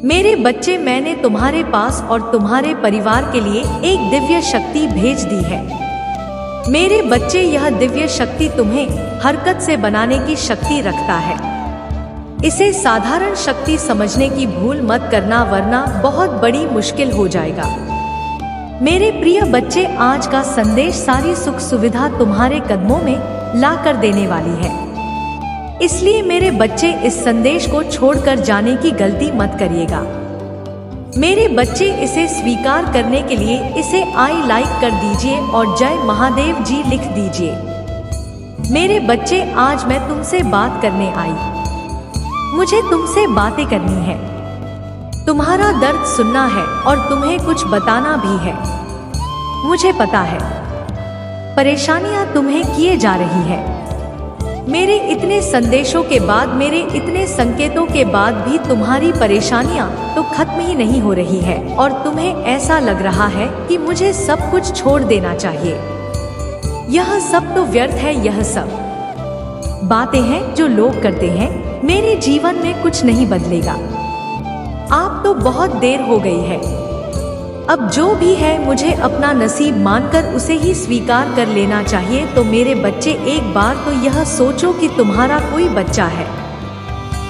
मेरे बच्चे, मैंने तुम्हारे पास और तुम्हारे परिवार के लिए एक दिव्य शक्ति भेज दी है। मेरे बच्चे, यह दिव्य शक्ति तुम्हें हरकत से बनाने की शक्ति रखता है। इसे साधारण शक्ति समझने की भूल मत करना, वरना बहुत बड़ी मुश्किल हो जाएगा। मेरे प्रिय बच्चे, आज का संदेश सारी सुख सुविधा तुम्हारे कदमों में ला कर देने वाली है। इसलिए मेरे बच्चे, इस संदेश को छोड़कर जाने की गलती मत करिएगा। मेरे बच्चे, इसे स्वीकार करने के लिए इसे आई लाइक कर दीजिए और जय महादेव जी लिख दीजिए। मेरे बच्चे, आज मैं तुमसे बात करने आई। मुझे तुमसे बातें करनी है, तुम्हारा दर्द सुनना है और तुम्हें कुछ बताना भी है। मुझे पता है परेशानियां तुम्हें किए जा रही है। मेरे इतने संदेशों के बाद, मेरे इतने संकेतों के बाद भी तुम्हारी परेशानियां तो खत्म ही नहीं हो रही है और तुम्हें ऐसा लग रहा है कि मुझे सब कुछ छोड़ देना चाहिए। यह सब तो व्यर्थ है, यह सब बातें हैं जो लोग करते हैं। मेरे जीवन में कुछ नहीं बदलेगा। आप तो बहुत देर हो गई है। अब जो भी है मुझे अपना नसीब मानकर उसे ही स्वीकार कर लेना चाहिए। तो मेरे बच्चे, एक बार तो यह सोचो कि तुम्हारा कोई बच्चा है,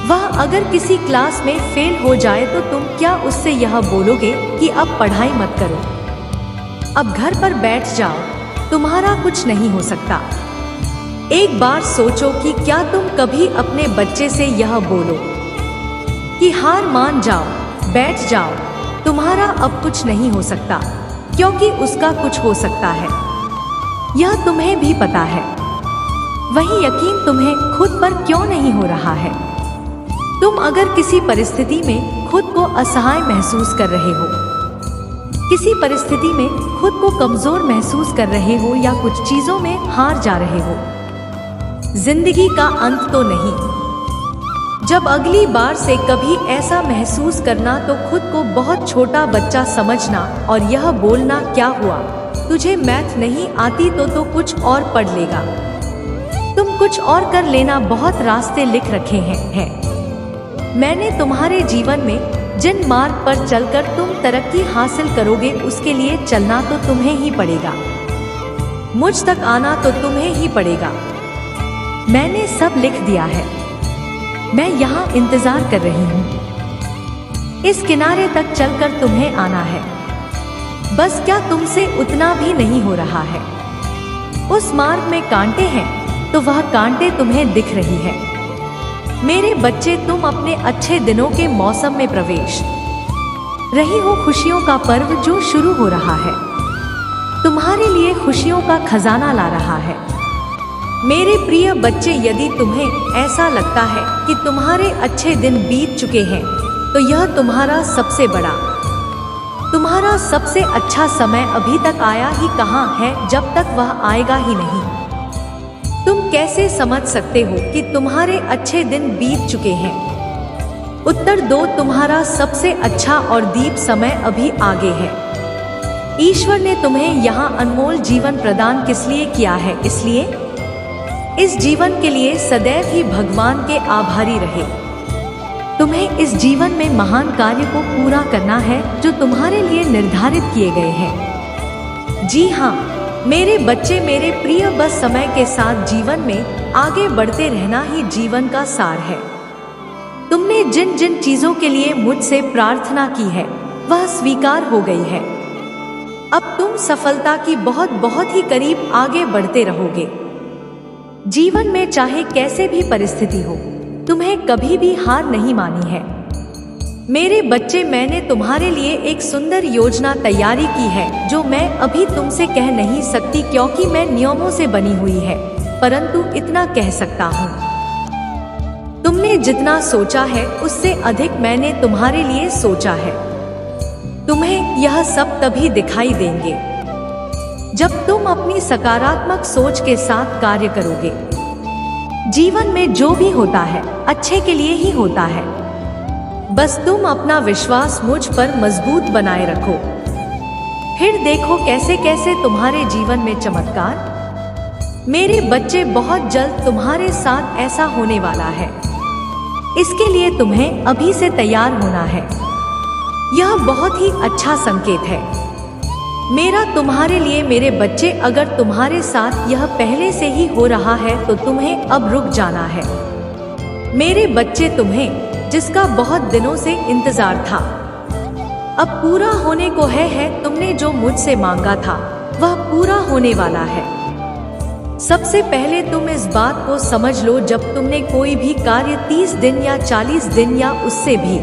वह अगर किसी क्लास में फेल हो जाए तो तुम क्या उससे यह बोलोगे कि अब पढ़ाई मत करो, अब घर पर बैठ जाओ, तुम्हारा कुछ नहीं हो सकता। एक बार सोचो कि क्या तुम कभी अपने बच्चे से यह बोलो कि हार मान जाओ, बैठ जाओ, तुम्हारा अब कुछ नहीं हो सकता, क्योंकि उसका कुछ हो सकता है, यह तुम्हें भी पता है। वही यकीन तुम्हें खुद पर क्यों नहीं हो रहा है? तुम अगर किसी परिस्थिति में खुद को असहाय महसूस कर रहे हो, किसी परिस्थिति में खुद को कमजोर महसूस कर रहे हो या कुछ चीजों में हार जा रहे हो, जिंदगी का अंत तो नहीं। जब अगली बार से कभी ऐसा महसूस करना तो खुद को बहुत छोटा बच्चा समझना और यह बोलना, क्या हुआ, तुझे मैथ नहीं आती तो कुछ और पढ़ लेगा, तुम कुछ और कर लेना, बहुत रास्ते लिख रखे हैं। मैंने तुम्हारे जीवन में जिन मार्ग पर चलकर तुम तरक्की हासिल करोगे, उसके लिए चलना तो तुम्हें ही पड़ेगा। मुझ तक आना तो तुम्हें ही पड़ेगा। मैंने सब लिख दिया है, मैं यहाँ इंतजार कर रही हूँ। इस किनारे तक चलकर तुम्हें आना है, बस क्या तुमसे उतना भी नहीं हो रहा है? उस मार्ग में कांटे हैं तो वह कांटे तुम्हें दिख रही है। मेरे बच्चे, तुम अपने अच्छे दिनों के मौसम में प्रवेश रही हो। खुशियों का पर्व जो शुरू हो रहा है, तुम्हारे लिए खुशियों का खजाना ला रहा है। मेरे प्रिय बच्चे, यदि तुम्हें ऐसा लगता है कि तुम्हारे अच्छे दिन बीत चुके हैं, तो यह तुम्हारा सबसे बड़ा, तुम्हारा सबसे अच्छा समय अभी तक आया ही कहाँ है, जब तक वह आएगा ही नहीं। तुम कैसे समझ सकते हो कि तुम्हारे अच्छे दिन बीत चुके हैं? उत्तर दो, तुम्हारा सबसे अच्छा और दीप समय अभी आगे है। ईश्वर ने तुम्हें यहाँ अनमोल जीवन प्रदान किस लिए किया है? इसलिए इस जीवन के लिए सदैव ही भगवान के आभारी रहे। तुम्हें इस जीवन में महान कार्य को पूरा करना है जो तुम्हारे लिए निर्धारित किए गए हैं। जी हाँ मेरे बच्चे, मेरे प्रिय, बस समय के साथ जीवन में आगे बढ़ते रहना ही जीवन का सार है। तुमने जिन जिन चीजों के लिए मुझसे प्रार्थना की है, वह स्वीकार हो गई है। अब तुम सफलता की बहुत ही करीब आगे बढ़ते रहोगे। जीवन में चाहे कैसे भी परिस्थिति हो, तुम्हें कभी भी हार नहीं मानी है। मेरे बच्चे, मैंने तुम्हारे लिए एक सुंदर योजना तैयारी की है जो मैं अभी तुमसे कह नहीं सकती, क्योंकि मैं नियमों से बनी हुई है, परंतु इतना कह सकता हूँ, तुमने जितना सोचा है उससे अधिक मैंने तुम्हारे लिए सोचा है। तुम्हें यह सब तभी दिखाई देंगे जब तुम अपनी सकारात्मक सोच के साथ कार्य करोगे। जीवन में जो भी होता है अच्छे के लिए ही होता है। बस तुम अपना विश्वास मुझ पर मजबूत बनाए रखो, फिर देखो कैसे कैसे तुम्हारे जीवन में चमत्कार। मेरे बच्चे, बहुत जल्द तुम्हारे साथ ऐसा होने वाला है। इसके लिए तुम्हें अभी से तैयार होना है। यह बहुत ही अच्छा संकेत है मेरा तुम्हारे लिए मेरे बच्चे। अगर तुम्हारे साथ यह पहले से ही हो रहा है तो तुम्हें अब रुक जाना है मेरे बच्चे। तुम्हें जिसका बहुत दिनों से इंतजार था अब पूरा होने को है। तुमने जो मुझसे मांगा था वह पूरा होने वाला है। सबसे पहले तुम इस बात को समझ लो, जब तुमने कोई भी कार्य 30 दिन या 40 दिन या उससे भी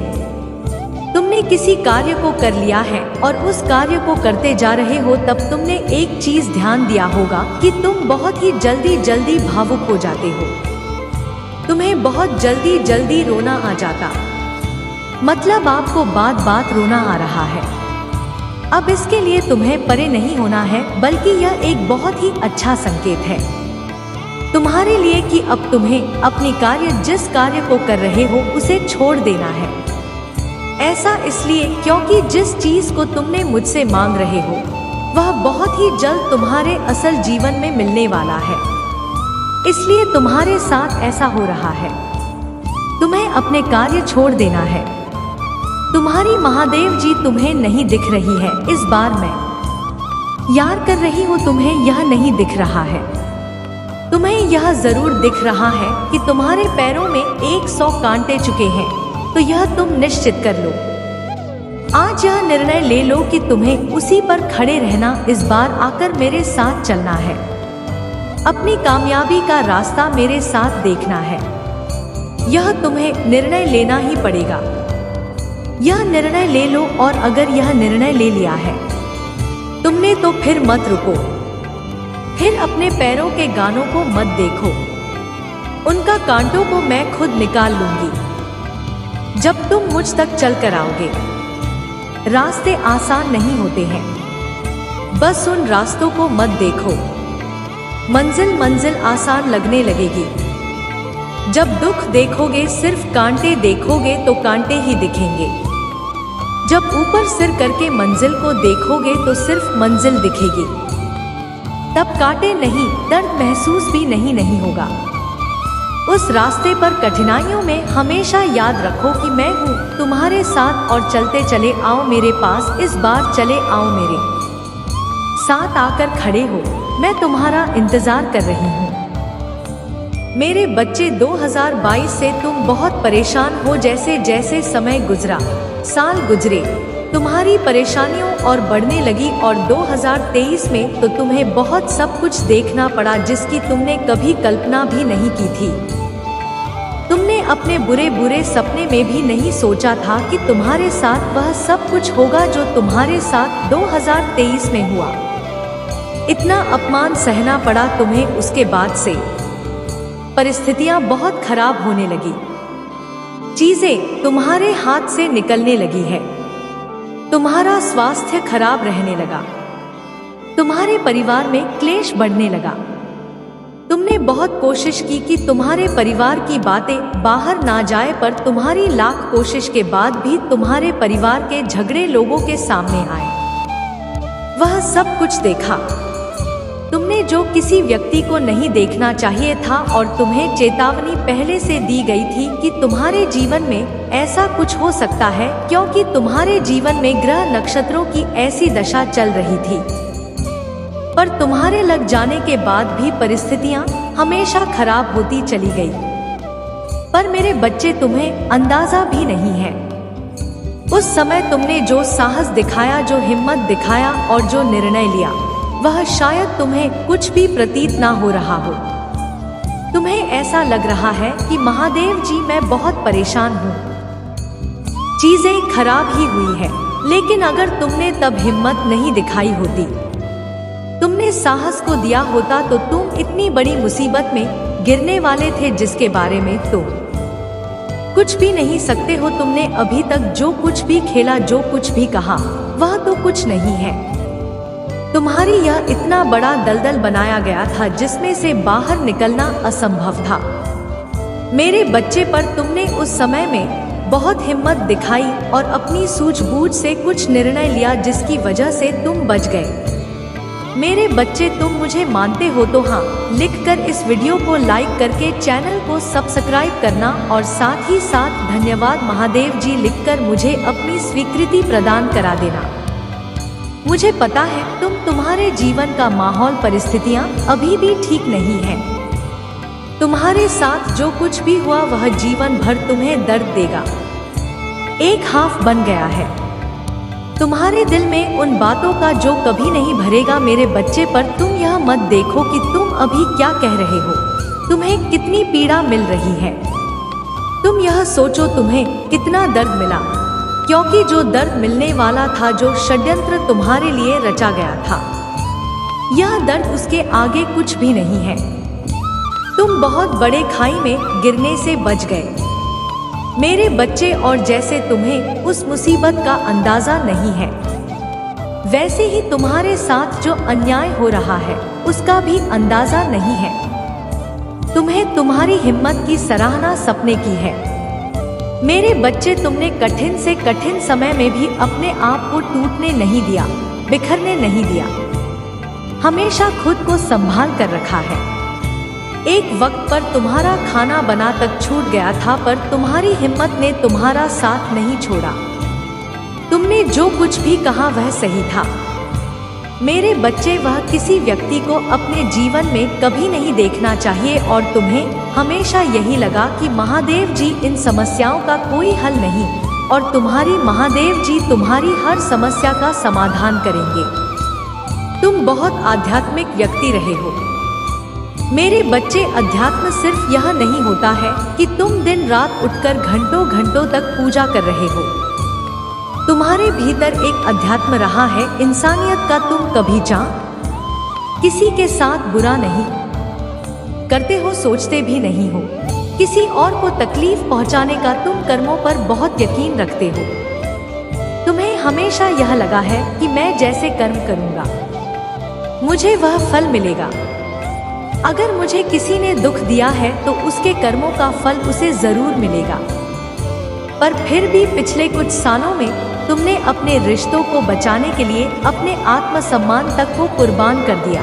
तुमने किसी कार्य को कर लिया है और उस कार्य को करते जा रहे हो, तब तुमने एक चीज ध्यान दिया होगा कि तुम बहुत ही जल्दी भावुक हो जाते हो। तुम्हें बहुत जल्दी रोना आ जाता, मतलब आपको बात रोना आ रहा है। अब इसके लिए तुम्हें परे नहीं होना है, बल्कि यह एक बहुत ही अच्छा संकेत है तुम्हारे लिए कि अब तुम्हें अपनी कार्य जिस कार्य को कर रहे हो उसे छोड़ देना है। ऐसा इसलिए क्योंकि जिस चीज को तुमने मुझसे मांग रहे हो वह बहुत ही जल्द तुम्हारे असल जीवन में मिलने वाला है, इसलिए तुम्हारे साथ ऐसा हो रहा है। तुम्हें अपने कार्य छोड़ देना है। तुम्हारी महादेव जी तुम्हें नहीं दिख रही है इस बार, मैं यार कर रही हूँ, तुम्हें यह नहीं दिख रहा है। तुम्हें यह जरूर दिख रहा है कि तुम्हारे पैरों में 100 कांटे चुके हैं, तो यह तुम निश्चित कर लो। आज यह निर्णय ले लो कि तुम्हें उसी पर खड़े रहना, इस बार आकर मेरे साथ चलना है, अपनी कामयाबी का रास्ता मेरे साथ देखना है। यह तुम्हें निर्णय लेना ही पड़ेगा। यह निर्णय ले लो, और अगर यह निर्णय ले लिया है तुमने तो फिर मत रुको। फिर अपने पैरों के गानों को मत देखो, उनका कांटों को मैं खुद निकाल लूंगी जब तुम मुझ तक चल कर आओगे। रास्ते आसान नहीं होते हैं, बस उन रास्तों को मत देखो। मंजिल आसान लगने लगेगी। जब दुख देखोगे, सिर्फ कांटे देखोगे तो कांटे ही दिखेंगे। जब ऊपर सिर करके मंजिल को देखोगे तो सिर्फ मंजिल दिखेगी। तब कांटे नहीं, दर्द महसूस भी नहीं होगा। उस रास्ते पर कठिनाइयों में हमेशा याद रखो कि मैं हूँ तुम्हारे साथ, और चलते चले आओ मेरे पास। इस बार चले आओ मेरे साथ, आकर खड़े हो, मैं तुम्हारा इंतजार कर रही हूँ। मेरे बच्चे, 2022 से तुम बहुत परेशान हो। जैसे जैसे समय गुजरा, साल गुजरे, तुम्हारी परेशानियों और बढ़ने लगी, और 2023 में तो तुम्हें बहुत सब कुछ देखना पड़ा जिसकी तुमने कभी कल्पना भी नहीं की थी। तुमने अपने बुरे सपने में भी नहीं सोचा था कि तुम्हारे साथ वह सब कुछ होगा जो तुम्हारे साथ 2023 में हुआ। इतना अपमान सहना पड़ा तुम्हें। उसके बाद से परिस्थितियां बहुत खराब होने लगी, चीजें तुम्हारे हाथ से निकलने लगी है, तुम्हारा स्वास्थ्य खराब रहने लगा, तुम्हारे परिवार में क्लेश बढ़ने लगा। तुमने बहुत कोशिश की कि तुम्हारे परिवार की बातें बाहर ना जाए, पर तुम्हारी लाख कोशिश के बाद भी तुम्हारे परिवार के झगड़े लोगों के सामने आए। वह सब कुछ देखा तुमने जो किसी व्यक्ति को नहीं देखना चाहिए था, और तुम्हें चेतावनी पहले से दी गई थी कि तुम्हारे जीवन में ऐसा कुछ हो सकता है, क्योंकि तुम्हारे जीवन में ग्रह नक्षत्रों की ऐसी दशा चल रही थी। पर तुम्हारे लग जाने के बाद भी परिस्थितियां हमेशा खराब होती चली गई। पर मेरे बच्चे, तुम्हें अंदाजा भी नहीं है उस समय तुमने जो साहस दिखाया, जो हिम्मत दिखाया और जो निर्णय लिया, वह शायद तुम्हें कुछ भी प्रतीत ना हो रहा हो। तुम्हें ऐसा लग रहा है कि महादेव जी मैं बहुत परेशान हूँ, चीजें खराब ही हुई है। लेकिन अगर तुमने तब हिम्मत नहीं दिखाई होती, तुमने साहस को दिया होता, तो तुम इतनी बड़ी मुसीबत में गिरने वाले थे जिसके बारे में तुम कुछ भी नहीं सकते हो। तुमने अभी तक जो कुछ भी खेला, जो कुछ भी कहा, वह तो कुछ नहीं है। तुम्हारी यह इतना बड़ा दलदल बनाया गया था जिसमें से बाहर निकलना असंभव था। मेरे बच्चे, पर तुमने उस समय में बहुत हिम्मत दिखाई और अपनी सूझबूझ से कुछ निर्णय लिया जिसकी वजह से तुम बच गए। मेरे बच्चे तुम मुझे मानते हो तो हाँ लिखकर इस वीडियो को लाइक करके चैनल को सब्सक्राइब करना और साथ ही साथ धन्यवाद महादेव जी लिखकर मुझे अपनी स्वीकृति प्रदान करा देना। मुझे पता है तुम्हारे जीवन का माहौल परिस्थितियाँ अभी भी ठीक नहीं है। तुम्हारे साथ जो कुछ भी हुआ वह जीवन भर तुम्हें दर्द देगा। एक हाफ बन गया है तुम्हारे दिल में उन बातों का जो कभी नहीं भरेगा। मेरे बच्चे पर तुम यह मत देखो कि तुम अभी क्या कह रहे हो, तुम्हें कितनी पीड़ा मिल रही है। तुम यह सोचो तुम्हें कितना दर्द मिला, क्योंकि जो दर्द मिलने वाला था, जो षड्यंत्र तुम्हारे लिए रचा गया था, यह दर्द उसके आगे कुछ भी नहीं है। तुम बहुत बड़े खाई में गिरने से बच गए मेरे बच्चे, और जैसे तुम्हें उस मुसीबत का अंदाजा नहीं है, वैसे ही तुम्हारे साथ जो अन्याय हो रहा है उसका भी अंदाजा नहीं है। तुम्हें तुम्हारी हिम्मत की सराहना सपने की है मेरे बच्चे। तुमने कठिन से कठिन समय में भी अपने आप को टूटने नहीं दिया, बिखरने नहीं दिया, हमेशा खुद को संभाल कर रखा है। एक वक्त पर तुम्हारा खाना बना तक छूट गया था, पर तुम्हारी हिम्मत ने तुम्हारा साथ नहीं छोड़ा। तुमने जो कुछ भी कहा वह सही था मेरे बच्चे। वह किसी व्यक्ति को अपने जीवन में कभी नहीं देखना चाहिए, और तुम्हें हमेशा यही लगा कि महादेव जी इन समस्याओं का कोई हल नहीं, और तुम्हारी महादेव जी तुम्हारी हर समस्या का समाधान करेंगे। तुम बहुत आध्यात्मिक व्यक्ति रहे हो मेरे बच्चे। अध्यात्म सिर्फ यह नहीं होता है कि तुम दिन रात उठकर घंटों घंटों तक पूजा कर रहे हो। तुम्हारे भीतर एक अध्यात्म रहा है इंसानियत का। तुम कभी किसी के साथ बुरा नहीं करते हो, सोचते भी नहीं हो। किसी और को तकलीफ पहुंचाने का तुम कर्मों पर बहुत यकीन रखते हो। तुम्हें हमेशा यह लगा है कि मैं जैसे कर्म करूंगा मुझे वह फल मिलेगा। अगर मुझे किसी ने दुख दिया है तो उसके कर्मों का फल उसे जरूर मिलेगा। पर फिर भी पिछले कुछ सालों में तुमने अपने रिश्तों को बचाने के लिए अपने आत्मसम्मान तक को कुर्बान कर दिया।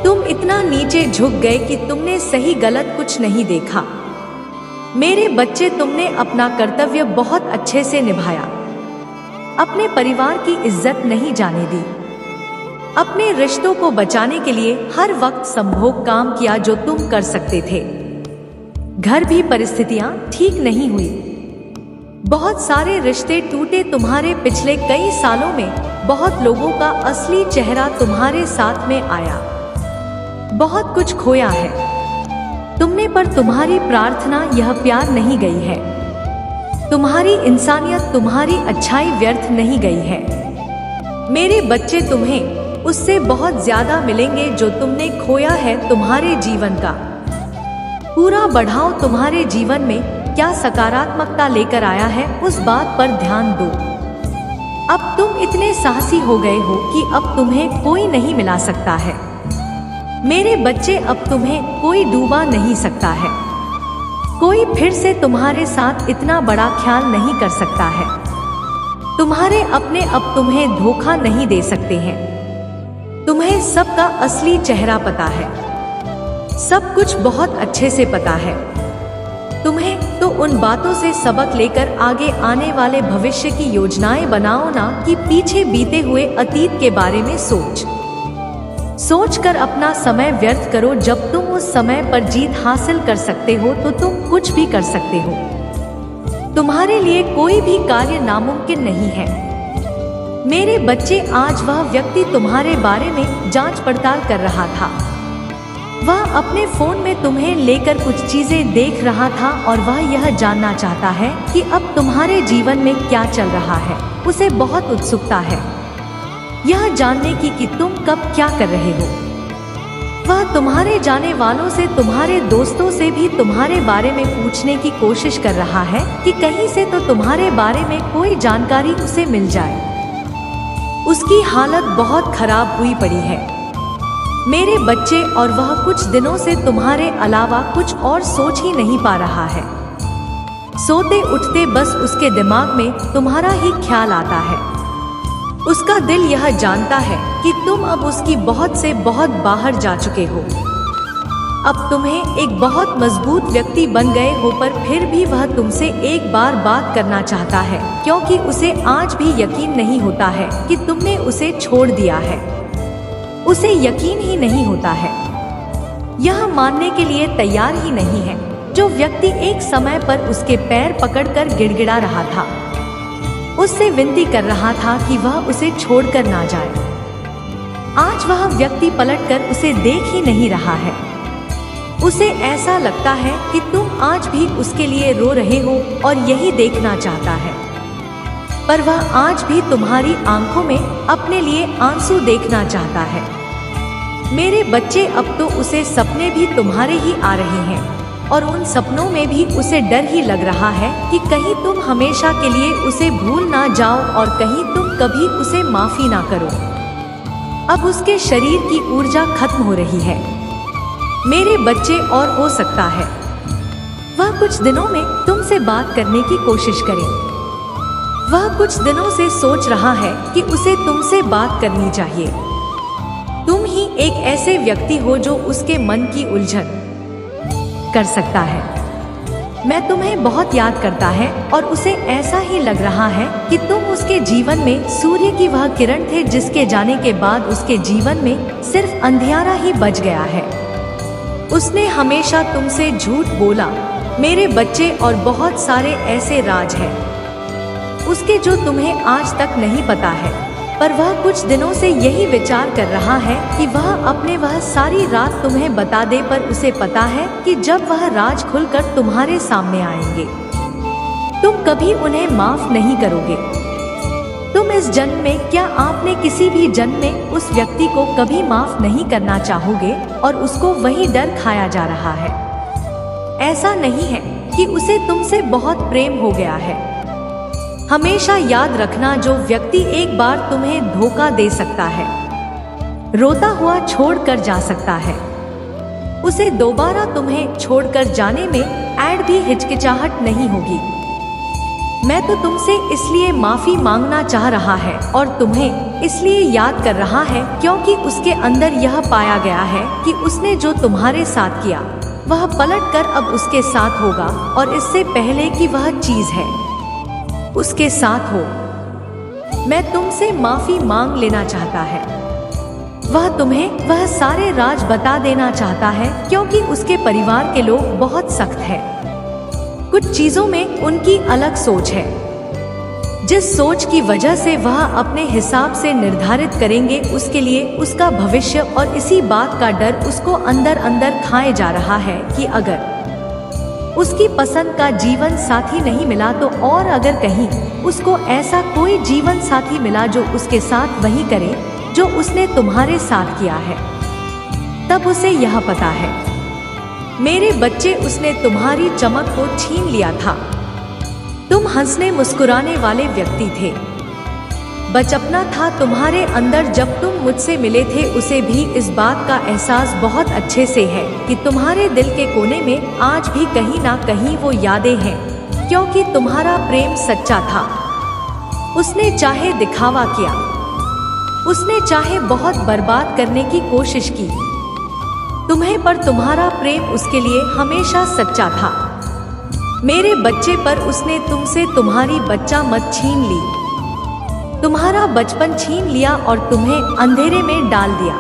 तुम इतना नीचे झुक गए कि तुमने सही गलत कुछ नहीं देखा मेरे बच्चे। तुमने अपना कर्तव्य बहुत अच्छे से निभाया, अपने परिवार की इज्जत नहीं जाने दी, अपने रिश्तों को बचाने के लिए हर वक्त संभोग काम किया जो तुम कर सकते थे। घर भी परिस्थितियां ठीक नहीं हुई, बहुत सारे रिश्ते टूटे। तुम्हारे पिछले कई सालों में बहुत लोगों का असली चेहरा तुम्हारे साथ में आया, बहुत कुछ खोया है तुमने, पर तुम्हारी प्रार्थना यह प्यार नहीं गई है, तुम्हारी इंसानियत, तुम्हारी अच्छाई व्यर्थ नहीं गई है मेरे बच्चे। तुम्हें उससे बहुत ज्यादा मिलेंगे जो तुमने खोया है। तुम्हारे जीवन का पूरा बढ़ाव तुम्हारे जीवन में क्या सकारात्मकता लेकर आया है उस बात पर ध्यान दो। अब तुम इतने साहसी हो गए हो कि अब तुम्हें कोई नहीं मिला सकता है मेरे बच्चे। अब तुम्हें कोई डूबा नहीं सकता है, कोई फिर से तुम्हारे साथ इतना बड़ा ख्याल नहीं कर सकता है। तुम्हारे अपने अब तुम्हें धोखा नहीं दे सकते हैं। तुम्हें सबका असली चेहरा पता है, सब कुछ बहुत अच्छे से पता है। तुम्हें तो उन बातों से सबक लेकर आगे आने वाले भविष्य की योजनाएं बनाओ ना कि पीछे बीते हुए अतीत के बारे में सोच कर अपना समय व्यर्थ करो। जब तुम उस समय पर जीत हासिल कर सकते हो तो तुम कुछ भी कर सकते हो। तुम्हारे लिए कोई भी कार्य नामुमकिन नहीं है मेरे बच्चे। आज वह व्यक्ति तुम्हारे बारे में जांच पड़ताल कर रहा था, वह अपने फोन में तुम्हें लेकर कुछ चीजें देख रहा था और वह यह जानना चाहता है कि अब तुम्हारे जीवन में क्या चल रहा है। उसे बहुत उत्सुकता है यह जानने की कि तुम कब क्या कर रहे हो। वह तुम्हारे जाने वालों से, तुम्हारे दोस्तों से भी तुम्हारे बारे में पूछने की कोशिश कर रहा है कि कहीं से तो तुम्हारे बारे में कोई जानकारी उसे मिल जाए। उसकी हालत बहुत खराब हुई पड़ी है मेरे बच्चे, और वह कुछ दिनों से तुम्हारे अलावा कुछ और सोच ही नहीं पा रहा है। सोते उठते बस उसके दिमाग में तुम्हारा ही ख्याल आता है। उसका दिल यह जानता है कि तुम अब उसकी बहुत से बहुत बाहर जा चुके हो। अब तुम्हें एक बहुत मजबूत व्यक्ति बन गए हो, पर फिर भी वह तुमसे एक बार बात करना चाहता है, क्योंकि उसे आज भी यकीन नहीं होता है कि तुमने उसे छोड़ दिया है। उसे यकीन ही नहीं होता है, यह मानने के लिए तैयार ही नहीं है। जो व्यक्ति एक समय पर उसके पैर पकड़कर गिड़गिड़ा रहा था, उससे विनती कर रहा था कि वह उसे छोड़कर ना जाए, आज वह व्यक्ति पलटकर उसे देख ही नहीं रहा है। उसे ऐसा लगता है कि तुम आज भी उसके लिए रो रहे हो और यही देखना चाहता है, पर वह आज भी तुम्हारी आंखों में अपने लिए आंसू देखना चाहता है। मेरे बच्चे, अब तो उसे सपने भी तुम्हारे ही आ रहे हैं, और उन सपनों में भी उसे डर ही लग रहा है कि कहीं तुम हमेशा के लिए उसे भूल ना जाओ और कहीं तुम कभी उसे माफी ना करो। अब उसके शरीर की ऊर्जा खत्म हो रही है मेरे बच्चे, और हो सकता है वह कुछ दिनों में तुमसे बात करने की कोशिश करे। वह कुछ दिनों से सोच रहा है कि उसे तुमसे बात करनी चाहिए। तुम ही एक ऐसे व्यक्ति हो जो उसके मन की उलझन कर सकता है। मैं तुम्हें बहुत याद करता है और उसे ऐसा ही लग रहा है कि तुम उसके जीवन में सूर्य की वह किरण थे जिसके जाने के बाद उसके जीवन में सिर्फ अंधियारा ही बच गया है। उसने हमेशा तुमसे झूठ बोला मेरे बच्चे, और बहुत सारे ऐसे राज हैं उसके जो तुम्हें आज तक नहीं पता है। पर वह कुछ दिनों से यही विचार कर रहा है कि वह अपने वह सारी रात तुम्हें बता दे, पर उसे पता है कि जब वह राज खुलकर तुम्हारे सामने आएंगे तुम कभी उन्हें माफ नहीं करोगे। तुम इस जन्म में, क्या आपने किसी भी जन्म में उस व्यक्ति को कभी माफ नहीं करना चाहोगे, और उसको वही डर खाया जा रहा है। ऐसा नहीं है कि उसे तुमसे बहुत प्रेम हो गया है। हमेशा याद रखना, जो व्यक्ति एक बार तुम्हें धोखा दे सकता है, रोता हुआ छोड़कर जा सकता है, उसे दोबारा तुम्हें छोड़कर जाने में ऐड भी हिचकिचाहट नहीं होगी। मैं तो तुमसे इसलिए माफी मांगना चाह रहा है और तुम्हें इसलिए याद कर रहा है क्योंकि उसके अंदर यह पाया गया है कि उसने जो तुम्हारे साथ किया वह पलटकर अब उसके साथ होगा, और इससे पहले कि वह चीज है उसके साथ हो। मैं तुमसे माफी मांग लेना चाहता है। वह तुम्हें वह सारे राज बता देना चाहता है क्योंकि उसके परिवार के लोग बहुत सख्त हैं। कुछ चीजों में उनकी अलग सोच है, जिस सोच की वजह से वह अपने हिसाब से निर्धारित करेंगे उसके लिए उसका भविष्य, और इसी बात का डर उसको अंदर अंदर खाए जा रहा है कि अगर उसकी पसंद का जीवन साथी नहीं मिला तो, और अगर कहीं उसको ऐसा कोई जीवन साथी मिला जो उसके साथ वही करे जो उसने तुम्हारे साथ किया है, तब उसे यह पता है मेरे बच्चे, उसने तुम्हारी चमक को छीन लिया था। तुम हंसने मुस्कुराने वाले व्यक्ति थे, बचपना था तुम्हारे अंदर। जब तुम मुझसे मिले थे उसे भी इस बात का एहसास बहुत अच्छे से है कि तुम्हारे दिल के कोने में आज भी कहीं ना कहीं वो यादें हैं, क्योंकि तुम्हारा प्रेम सच्चा था। उसने चाहे दिखावा किया, उसने चाहे बहुत बर्बाद करने की कोशिश की तुम्हें, पर तुम्हारा प्रेम उसके लिए हमेशा सच्चा था मेरे बच्चे। पर उसने तुमसे तुम्हारी बच्चा मत छीन ली, तुम्हारा बचपन छीन लिया और तुम्हें अंधेरे में डाल दिया।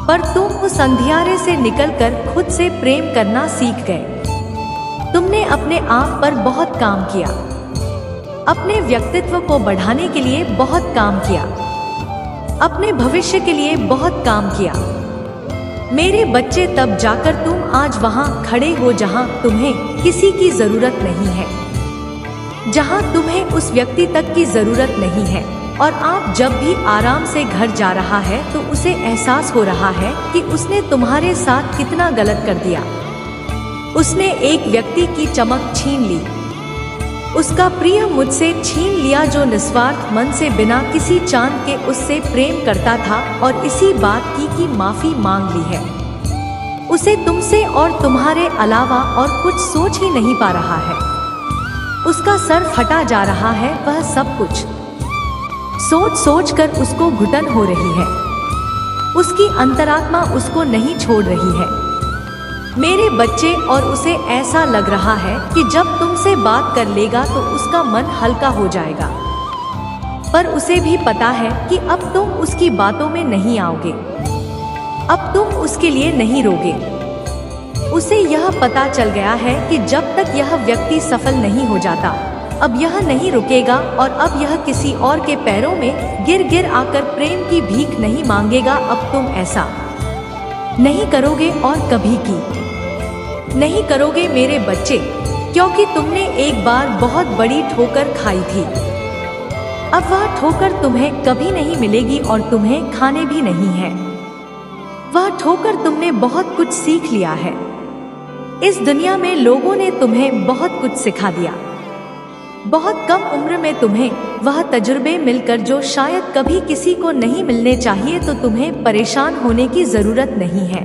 पर तुम उस अंधियारे से निकलकर खुद से प्रेम करना सीख गए। तुमने अपने आप पर बहुत काम किया, अपने व्यक्तित्व को बढ़ाने के लिए बहुत काम किया, अपने भविष्य के लिए बहुत काम किया मेरे बच्चे। तब जाकर तुम आज वहां खड़े हो जहां तुम्हें किसी की जरूरत नहीं है, जहां तुम्हें उस व्यक्ति तक की जरूरत नहीं है। और आप जब भी आराम से घर जा रहा है तो उसे एहसास हो रहा है कि उसने तुम्हारे साथ कितना गलत कर दिया। उसने एक व्यक्ति की चमक छीन ली, उसका प्रिय मुझसे छीन लिया जो निस्वार्थ मन से बिना किसी चांद के उससे प्रेम करता था, और इसी बात की माफी मांग ली है। उसे तुमसे और तुम्हारे अलावा और कुछ सोच ही नहीं पा रहा है। उसका सर फटा जा रहा है, वह सब कुछ सोच सोच कर उसको घुटन हो रही है। उसकी अंतरात्मा उसको नहीं छोड़ रही है। मेरे बच्चे, और उसे ऐसा लग रहा है कि जब तुमसे बात कर लेगा तो उसका मन हल्का हो जाएगा। पर उसे भी पता है कि अब तुम उसकी बातों में नहीं आओगे, अब तुम उसके लिए नहीं रोगे। उसे यह पता चल गया है कि जब तक यह व्यक्ति सफल नहीं हो जाता, अब यह नहीं रुकेगा, और अब यह किसी और के पैरों में गिर गिर आकर प्रेम की भीख नहीं मांगेगा। अब तुम ऐसा नहीं करोगे और कभी की नहीं करोगे मेरे बच्चे, क्योंकि तुमने एक बार बहुत बड़ी ठोकर खाई थी। अब वह ठोकर तुम्हें कभी नहीं मिलेगी और तुम्हें खाने भी नहीं है। वह ठोकर तुमने बहुत कुछ सीख लिया है। इस दुनिया में लोगों ने तुम्हें बहुत कुछ सिखा दिया। बहुत कम उम्र में तुम्हें वह तजुर्बे मिलकर जो शायद कभी किसी को नहीं मिलने चाहिए, तो तुम्हें परेशान होने की जरूरत नहीं है।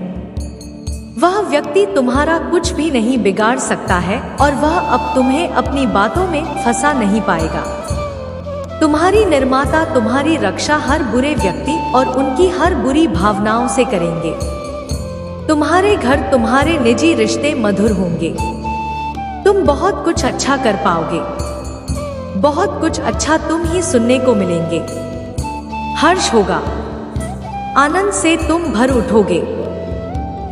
वह व्यक्ति तुम्हारा कुछ भी नहीं बिगाड़ सकता है और वह अब तुम्हें अपनी बातों में फंसा नहीं पाएगा। तुम्हारी निर्माता तुम्हारी रक्षा हर बुरे व्यक्ति और उनकी हर बुरी भावनाओं से करेंगे। तुम्हारे घर, तुम्हारे निजी रिश्ते मधुर होंगे। तुम बहुत कुछ अच्छा कर पाओगे। बहुत कुछ अच्छा तुम ही सुनने को मिलेंगे। हर्ष होगा, आनंद से तुम भर उठोगे।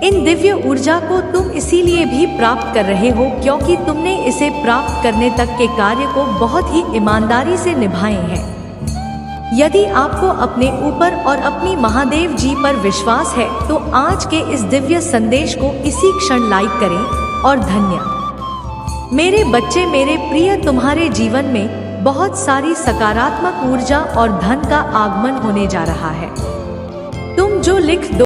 इन दिव्य ऊर्जा को तुम इसीलिए भी प्राप्त कर रहे हो क्योंकि तुमने इसे प्राप्त करने तक के कार्य को बहुत ही ईमानदारी से निभाए हैं। यदि आपको अपने ऊपर और अपनी महादेव जी पर विश्वास है तो आज के इस दिव्य संदेश को इसी क्षण लाइक करें और धन्य। मेरे बच्चे, मेरे प्रिय, तुम्हारे जीवन में बहुत सारी सकारात्मक ऊर्जा और धन का आगमन होने जा रहा है। तुम जो लिख दो